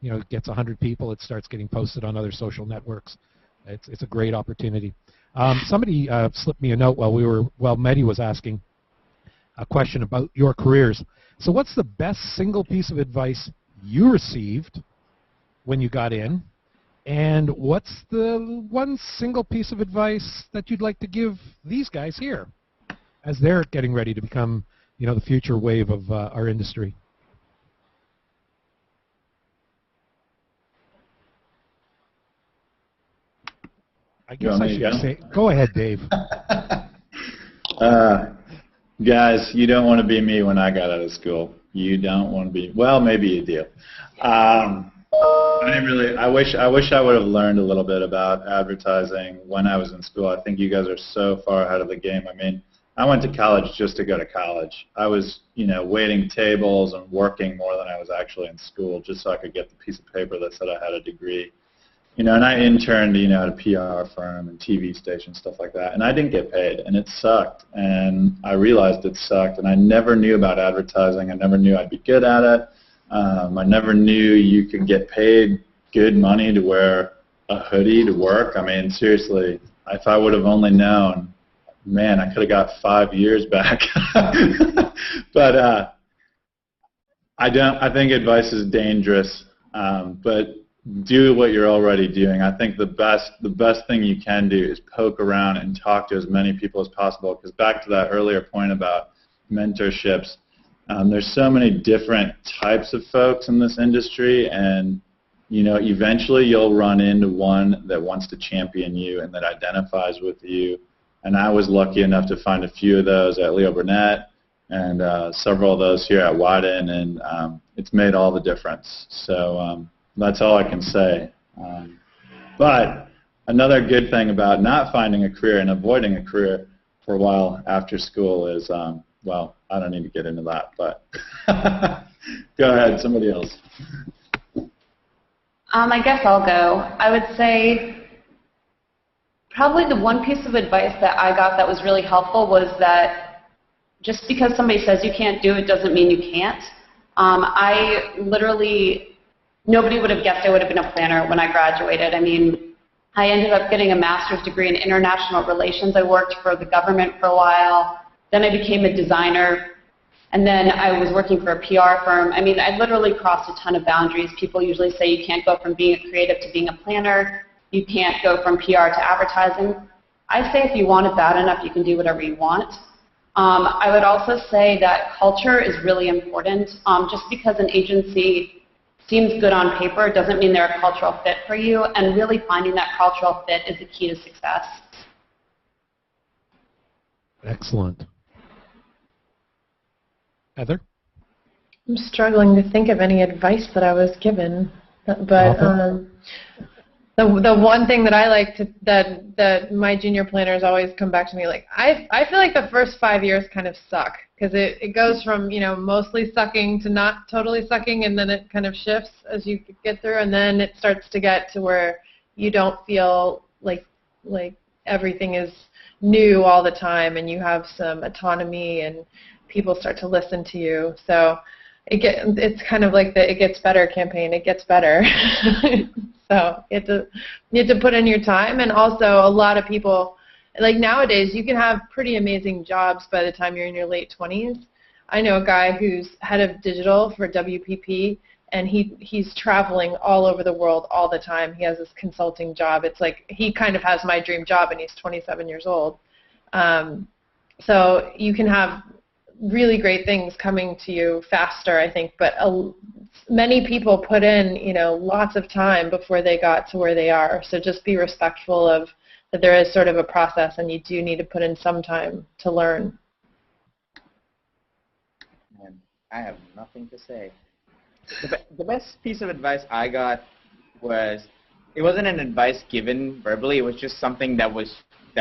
it gets 100 people. It starts getting posted on other social networks. It's a great opportunity. Somebody slipped me a note while Mehdi was asking a question about your careers. So what's the best single piece of advice you received when you got in? And what's the one single piece of advice that you'd like to give these guys here as they're getting ready to become, the future wave of our industry? I guess I should say, go ahead, Dave. Guys, you don't want to be me when I got out of school. You don't want to be, well, maybe you do. I wish I would have learned a little bit about advertising when I was in school. I think you guys are so far ahead of the game. I mean, I went to college just to go to college. I was, waiting tables and working more than I was actually in school just so I could get the piece of paper that said I had a degree. And I interned, at a PR firm and TV station, stuff like that, and I didn't get paid, and it sucked, and I realized it sucked, and I never knew about advertising. I never knew I'd be good at it. I never knew you could get paid good money to wear a hoodie to work. I mean, seriously, if I would have only known, man, I could have got 5 years back. But I think advice is dangerous, but do what you're already doing. I think the best thing you can do is poke around and talk to as many people as possible, because back to that earlier point about mentorships, there's so many different types of folks in this industry, and eventually you'll run into one that wants to champion you and that identifies with you. And I was lucky enough to find a few of those at Leo Burnett and several of those here at Wieden, and it's made all the difference. So that's all I can say. But another good thing about not finding a career and avoiding a career for a while after school is, well, I don't need to get into that, but go ahead, somebody else. I guess I'll go. I would say probably the one piece of advice that I got that was really helpful was that just because somebody says you can't do it doesn't mean you can't. I literally, nobody would have guessed I would have been a planner when I graduated. I mean, I ended up getting a master's degree in international relations. I worked for the government for a while. Then I became a designer. And then I was working for a PR firm. I mean, I literally crossed a ton of boundaries. People usually say you can't go from being a creative to being a planner. You can't go from PR to advertising. I say if you want it bad enough, you can do whatever you want. I would also say that culture is really important. Just because an agency seems good on paper doesn't mean they're a cultural fit for you, and really finding that cultural fit is the key to success. Excellent. Heather? I'm struggling to think of any advice that I was given, but the one thing that I like to that my junior planners always come back to me like, I feel like the first 5 years kind of suck, because it goes from mostly sucking to not totally sucking, and then it kind of shifts as you get through, and then it starts to get to where you don't feel like everything is new all the time, and you have some autonomy and people start to listen to you. So it's kind of like the It Gets Better campaign. It gets better. So you have to put in your time, and also a lot of people, like nowadays, you can have pretty amazing jobs by the time you're in your late 20s. I know a guy who's head of digital for WPP, and he's traveling all over the world all the time. He has this consulting job. It's like he kind of has my dream job, and he's 27 years old. So you can have really great things coming to you faster, I think, but many people put in, lots of time before they got to where they are. So just be respectful of that there is sort of a process, and you do need to put in some time to learn. And I have nothing to say. The best piece of advice I got was, it wasn't an advice given verbally, it was just something that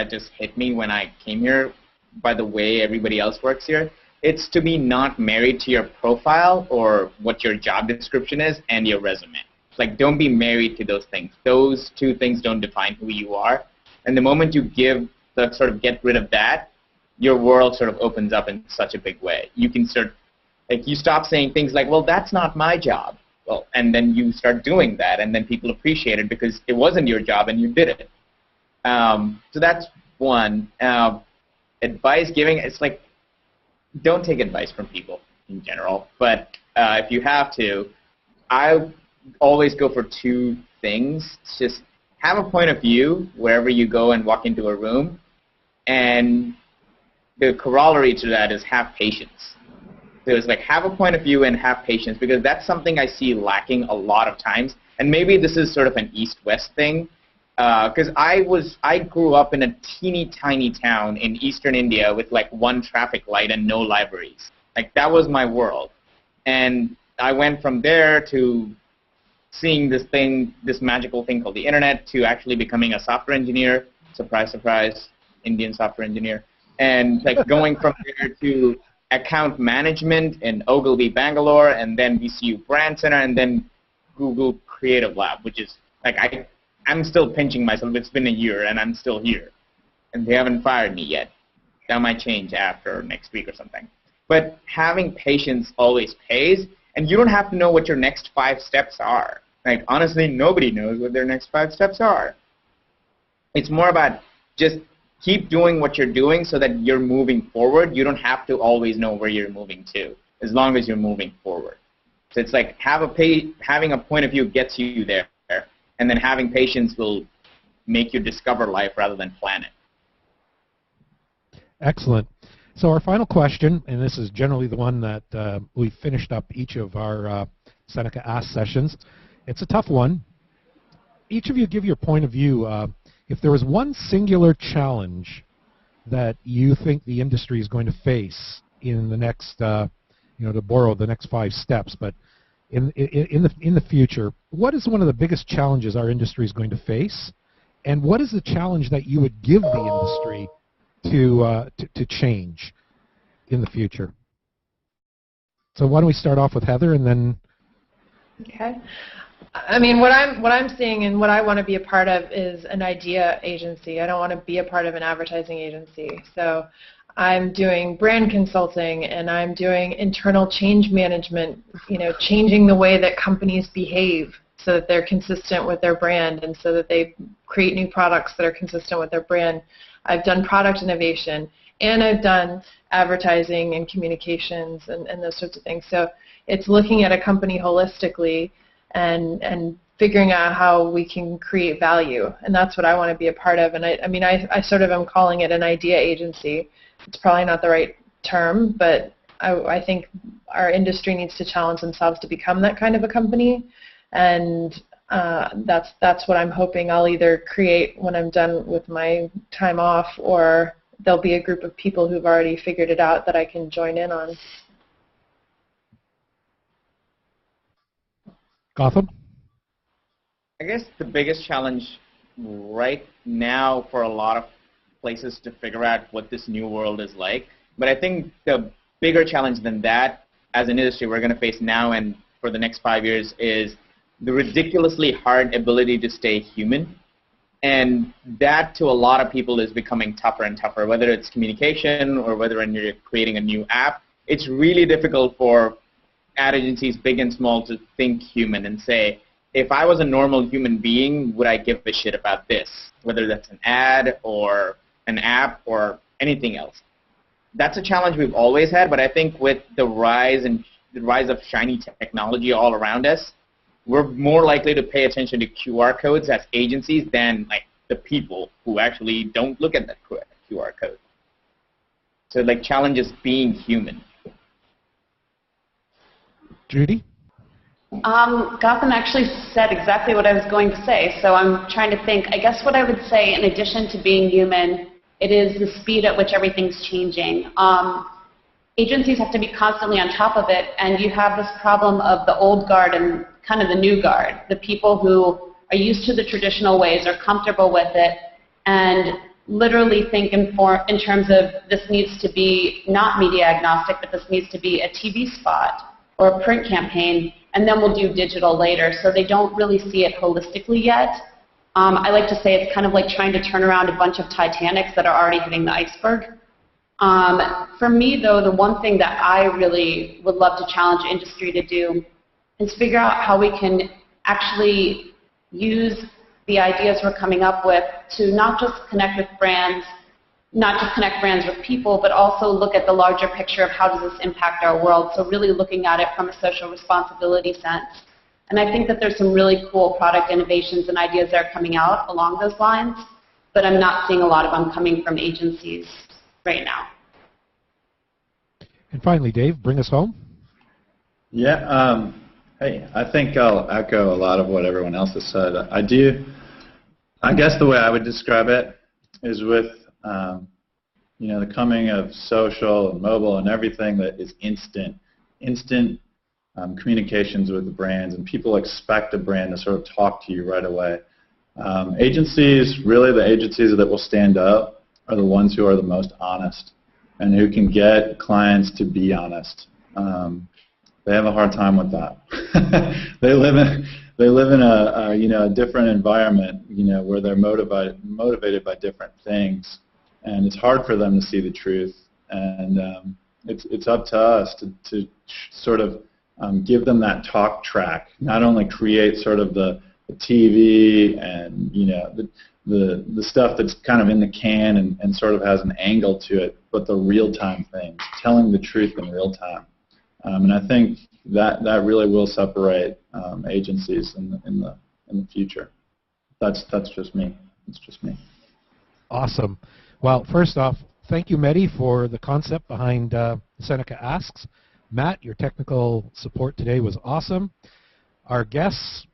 just hit me when I came here by the way everybody else works here. It's to be not married to your profile or what your job description is and your resume. Like, don't be married to those things. Those two things don't define who you are. And the moment you sort of get rid of that, your world sort of opens up in such a big way. You can you stop saying things like, well, that's not my job. Well, and then you start doing that, and then people appreciate it because it wasn't your job and you did it. So that's one. Advice giving, it's like, don't take advice from people in general, but if you have to, I always go for two things. Just have a point of view wherever you go and walk into a room, and the corollary to that is have patience. So it's like, have a point of view and have patience, because that's something I see lacking a lot of times, and maybe this is sort of an east-west thing. Because I grew up in a teeny tiny town in eastern India with like one traffic light and no libraries. Like, that was my world. And I went from there to seeing this magical thing called the internet, to actually becoming a software engineer. Surprise, surprise, Indian software engineer. and like going from there to account management in Ogilvy, Bangalore, and then VCU Brand Center, and then Google Creative Lab, which is like I'm still pinching myself. It's been a year, and I'm still here, and they haven't fired me yet. That might change after next week or something. But having patience always pays, and you don't have to know what your next 5 steps are. Like, honestly, nobody knows what their next 5 steps are. It's more about just keep doing what you're doing so that you're moving forward. You don't have to always know where you're moving to, as long as you're moving forward. So it's like having a point of view gets you there, and then having patience will make you discover life rather than plan it. Excellent. So our final question, and this is generally the one that we finished up each of our Seneca Ask sessions. It's a tough one. Each of you give your point of view. If there was one singular challenge that you think the industry is going to face in the next, to borrow the next 5 steps, but in the future, what is one of the biggest challenges our industry is going to face, and what is the challenge that you would give the industry to change in the future? So why don't we start off with Heather, and then. Okay. I mean, what I'm seeing and what I want to be a part of is an idea agency. I don't want to be a part of an advertising agency. So I'm doing brand consulting, and I'm doing internal change management, changing the way that companies behave so that they're consistent with their brand and so that they create new products that are consistent with their brand. I've done product innovation, and I've done advertising and communications and those sorts of things. So it's looking at a company holistically and figuring out how we can create value, and that's what I want to be a part of. And I sort of am calling it an idea agency. It's probably not the right term, but I think our industry needs to challenge themselves to become that kind of a company, and that's what I'm hoping I'll either create when I'm done with my time off, or there'll be a group of people who've already figured it out that I can join in on. Gautam? I guess the biggest challenge right now for a lot of places to figure out what this new world is like, but I think the bigger challenge than that as an industry we're going to face now and for the next 5 years is the ridiculously hard ability to stay human. And that, to a lot of people, is becoming tougher and tougher, whether it's communication or whether you're creating a new app. It's really difficult for ad agencies, big and small, to think human and say, if I was a normal human being, would I give a shit about this, whether that's an ad or an app or anything else. That's a challenge we've always had, but I think with the rise of shiny technology all around us, we're more likely to pay attention to QR codes as agencies than like the people who actually don't look at that QR code. So like challenge is being human. Judy? Gautam actually said exactly what I was going to say, so I'm trying to think. I guess what I would say, in addition to being human, it is the speed at which everything's changing. Agencies have to be constantly on top of it, and you have this problem of the old guard and kind of the new guard, the people who are used to the traditional ways, are comfortable with it, and literally think in terms of this needs to be not media agnostic, but this needs to be a TV spot or a print campaign, and then we'll do digital later. So they don't really see it holistically yet. I like to say it's kind of like trying to turn around a bunch of Titanics that are already hitting the iceberg. For me, though, the one thing that I really would love to challenge industry to do is figure out how we can actually use the ideas we're coming up with to not just connect with brands, not just connect brands with people, but also look at the larger picture of how does this impact our world. So really looking at it from a social responsibility sense. And I think that there's some really cool product innovations and ideas that are coming out along those lines, but I'm not seeing a lot of them coming from agencies right now. And finally, Dave, bring us home. Yeah, hey, I think I'll echo a lot of what everyone else has said. I guess the way I would describe it is with the coming of social and mobile and everything that is instant communications with the brands, and people expect a brand to sort of talk to you right away. Agencies, really the agencies that will stand up, are the ones who are the most honest and who can get clients to be honest. They have a hard time with that. They live in a different environment, where they're motivated by different things, and it's hard for them to see the truth. And it's up to us to sort of give them that talk track. Not only create sort of the TV and the stuff that's kind of in the can and sort of has an angle to it, but the real-time things, telling the truth in real time. And I think that really will separate agencies in the future. That's just me. It's just me. Awesome. Well, first off, thank you, Mehdi, for the concept behind Seneca Asks. Matt, your technical support today was awesome. Our guests,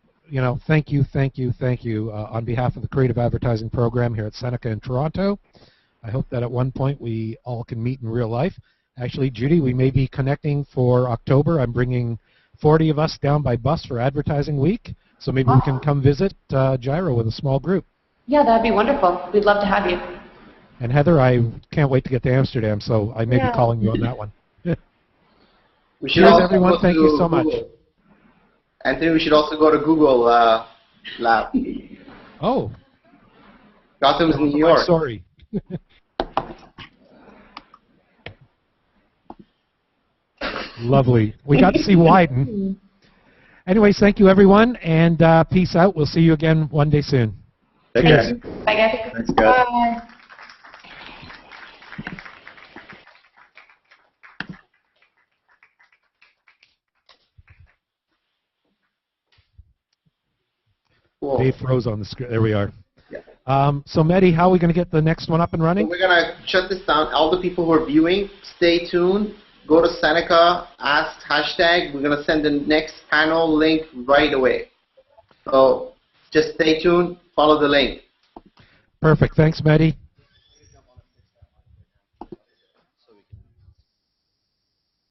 thank you on behalf of the Creative Advertising Program here at Seneca in Toronto. I hope that at one point we all can meet in real life. Actually, Judy, we may be connecting for October. I'm bringing 40 of us down by bus for Advertising Week, so maybe we can come visit Gyro with a small group. Yeah, that'd be wonderful. We'd love to have you. And Heather, I can't wait to get to Amsterdam, so I may be calling you on that one. We should Cheers, everyone. Thank you so much. Anthony, we should also go to Google Lab. Oh. Gautam's in New York. Sorry. Lovely. We got to see Wieden. Anyways, thank you, everyone, and peace out. We'll see you again one day soon. Take care. Bye, guys. Thanks, guys. Bye. Cool. Dave froze on the screen. There we are. Yeah. So, Mehdi, how are we going to get the next one up and running? So we're going to shut this down. All the people who are viewing, stay tuned. Go to Seneca, ask hashtag. We're going to send the next panel link right away. So just stay tuned. Follow the link. Perfect. Thanks, Mehdi.